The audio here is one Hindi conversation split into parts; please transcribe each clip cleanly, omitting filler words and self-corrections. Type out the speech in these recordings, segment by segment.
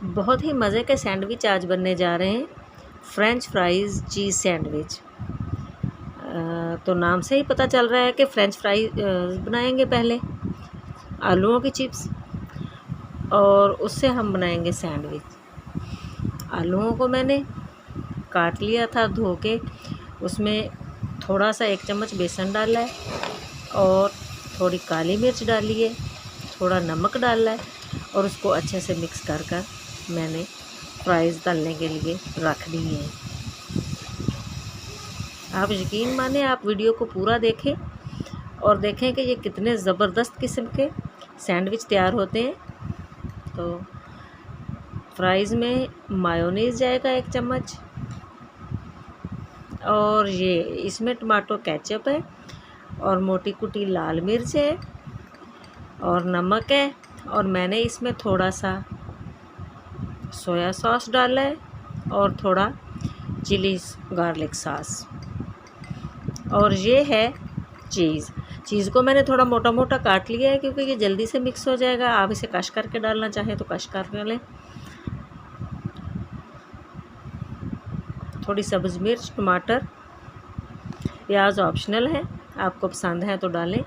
बहुत ही मज़े के सैंडविच आज बनने जा रहे हैं, फ्रेंच फ्राइज़ चीज़ सैंडविच। तो नाम से ही पता चल रहा है कि फ्रेंच फ्राई बनाएंगे पहले, आलूओं की चिप्स, और उससे हम बनाएंगे सैंडविच। आलूओं को मैंने काट लिया था धो के, उसमें थोड़ा सा 1 चम्मच बेसन डाला है और थोड़ी काली मिर्च डाली है, थोड़ा नमक डाला है और उसको अच्छे से मिक्स कर कर मैंने फ्राइज़ तलने के लिए रख दी है। आप यकीन माने, आप वीडियो को पूरा देखें और देखें कि ये कितने ज़बरदस्त किस्म के सैंडविच तैयार होते हैं। तो फ्राइज़ में मायोनीज़ जाएगा 1 चम्मच, और ये इसमें टमाटो केचप है और मोटी कुटी लाल मिर्च है और नमक है, और मैंने इसमें थोड़ा सा सोया सॉस डाला है और थोड़ा चिली गार्लिक सॉस, और ये है चीज़ को मैंने थोड़ा मोटा मोटा काट लिया है क्योंकि ये जल्दी से मिक्स हो जाएगा। आप इसे कश करके डालना चाहें तो कश कर लें। थोड़ी सब्ज़ मिर्च, टमाटर, प्याज ऑप्शनल है, आपको पसंद है तो डालें।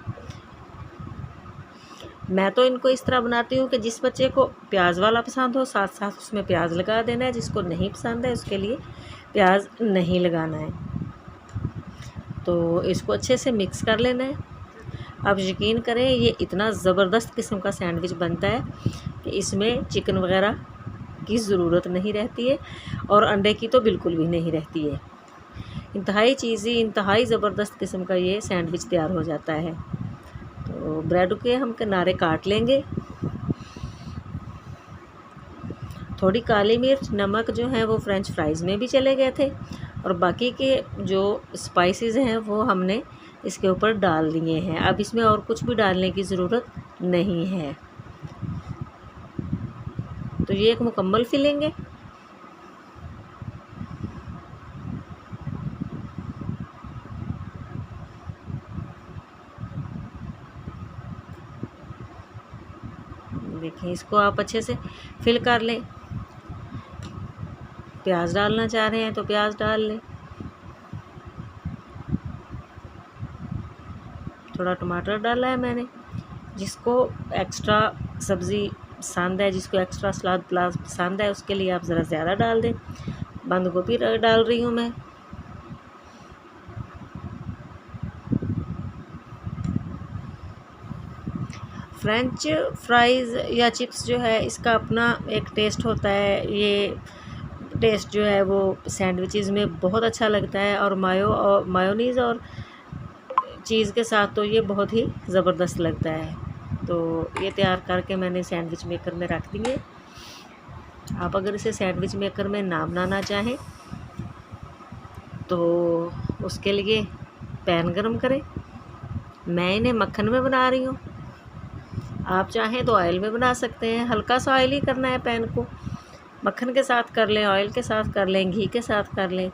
मैं तो इनको इस तरह बनाती हूँ कि जिस बच्चे को प्याज वाला पसंद हो साथ साथ उसमें प्याज लगा देना है, जिसको नहीं पसंद है उसके लिए प्याज नहीं लगाना है। तो इसको अच्छे से मिक्स कर लेना है। आप यकीन करें, ये इतना ज़बरदस्त किस्म का सैंडविच बनता है कि इसमें चिकन वगैरह की ज़रूरत नहीं रहती है और अंडे की तो बिल्कुल भी नहीं रहती है। इंतहाई ज़बरदस्त किस्म का ये सैंडविच तैयार हो जाता है। तो ब्रेड के हम किनारे काट लेंगे। थोड़ी काली मिर्च, नमक जो है वो फ्रेंच फ्राइज़ में भी चले गए थे, और बाकी के जो स्पाइसेस हैं वो हमने इसके ऊपर डाल दिए हैं। अब इसमें और कुछ भी डालने की ज़रूरत नहीं है। तो ये एक मुकम्मल फिलिंग है। देखिए, इसको आप अच्छे से फिल कर लें। प्याज डालना चाह रहे हैं तो प्याज डाल लें, थोड़ा टमाटर डाला है मैंने। जिसको एक्स्ट्रा सब्ज़ी पसंद है, जिसको एक्स्ट्रा सलाद पसंद है, उसके लिए आप ज़रा ज़्यादा डाल दें। बंद गोभी डाल रही हूँ मैं। फ्रेंच फ्राइज़ या चिप्स जो है, इसका अपना एक टेस्ट होता है। ये टेस्ट जो है वो सैंडविचेज़ में बहुत अच्छा लगता है, और मायोनीज़ और चीज़ के साथ तो ये बहुत ही ज़बरदस्त लगता है। तो ये तैयार करके मैंने सैंडविच मेकर में रख दिए। आप अगर इसे सैंडविच मेकर में ना बनाना चाहें तो उसके लिए पैन गरम करें। मैं इन्हें मक्खन में बना रही हूँ, आप चाहें तो ऑयल में बना सकते हैं। हल्का सा ऑयल ही करना है पैन को। मक्खन के साथ कर लें, ऑयल के साथ कर लें, घी के साथ कर लें।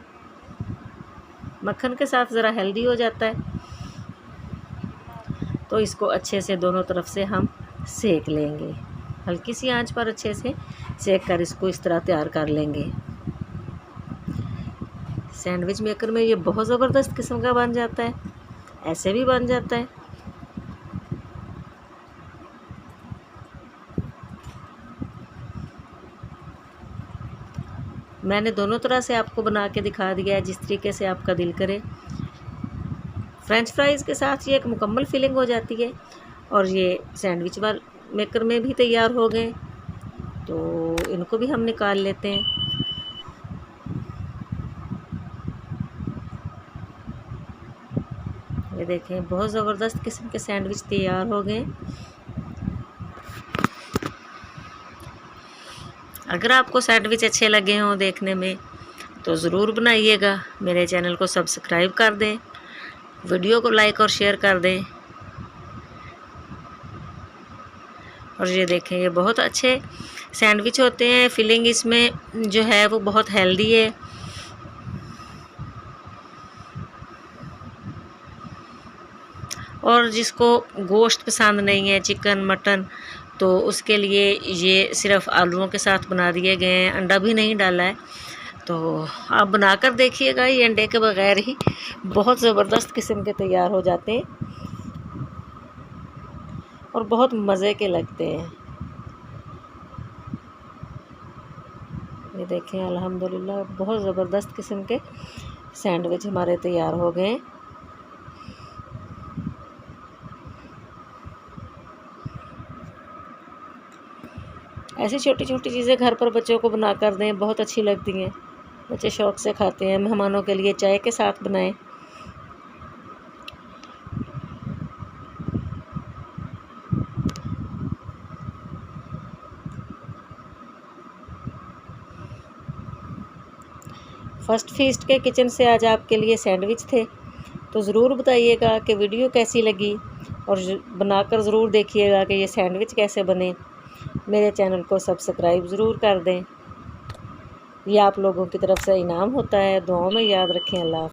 मक्खन के साथ ज़रा हेल्दी हो जाता है। तो इसको अच्छे से दोनों तरफ से हम सेक लेंगे। हल्की सी आंच पर अच्छे से सेक कर इसको इस तरह तैयार कर लेंगे। सैंडविच मेकर में ये बहुत ज़बरदस्त किस्म का बन जाता है, ऐसे भी बन जाता है। मैंने दोनों तरह से आपको बना के दिखा दिया है, जिस तरीके से आपका दिल करे। फ्रेंच फ्राइज़ के साथ ये एक मुकम्मल फिलिंग हो जाती है, और ये सैंडविच मेकर में भी तैयार हो गए। तो इनको भी हम निकाल लेते हैं। ये देखें, बहुत ज़बरदस्त किस्म के सैंडविच तैयार हो गए। अगर आपको सैंडविच अच्छे लगे हों देखने में तो ज़रूर बनाइएगा। मेरे चैनल को सब्सक्राइब कर दें, वीडियो को लाइक और शेयर कर दें। और ये देखें, ये बहुत अच्छे सैंडविच होते हैं। फिलिंग इसमें जो है वो बहुत हेल्दी है। और जिसको गोश्त पसंद नहीं है, चिकन, मटन, तो उसके लिए ये सिर्फ आलूओं के साथ बना दिए गए हैं, अंडा भी नहीं डाला है। तो आप बनाकर देखिएगा, ये अंडे के बगैर ही बहुत ज़बरदस्त किस्म के तैयार हो जाते हैं और बहुत मज़े के लगते हैं। ये देखें, अल्हम्दुलिल्लाह बहुत ज़बरदस्त किस्म के सैंडविच हमारे तैयार हो गए। ऐसी छोटी छोटी चीज़ें घर पर बच्चों को बना कर दें, बहुत अच्छी लगती हैं, बच्चे शौक़ से खाते हैं। मेहमानों के लिए चाय के साथ बनाएं। फर्स्ट फीस्ट के किचन से आज आपके लिए सैंडविच थे। तो ज़रूर बताइएगा कि वीडियो कैसी लगी और बनाकर ज़रूर देखिएगा कि ये सैंडविच कैसे बने। मेरे चैनल को सब्सक्राइब ज़रूर कर दें। ये आप लोगों की तरफ से इनाम होता है। दुआओं में याद रखें। अल्लाह।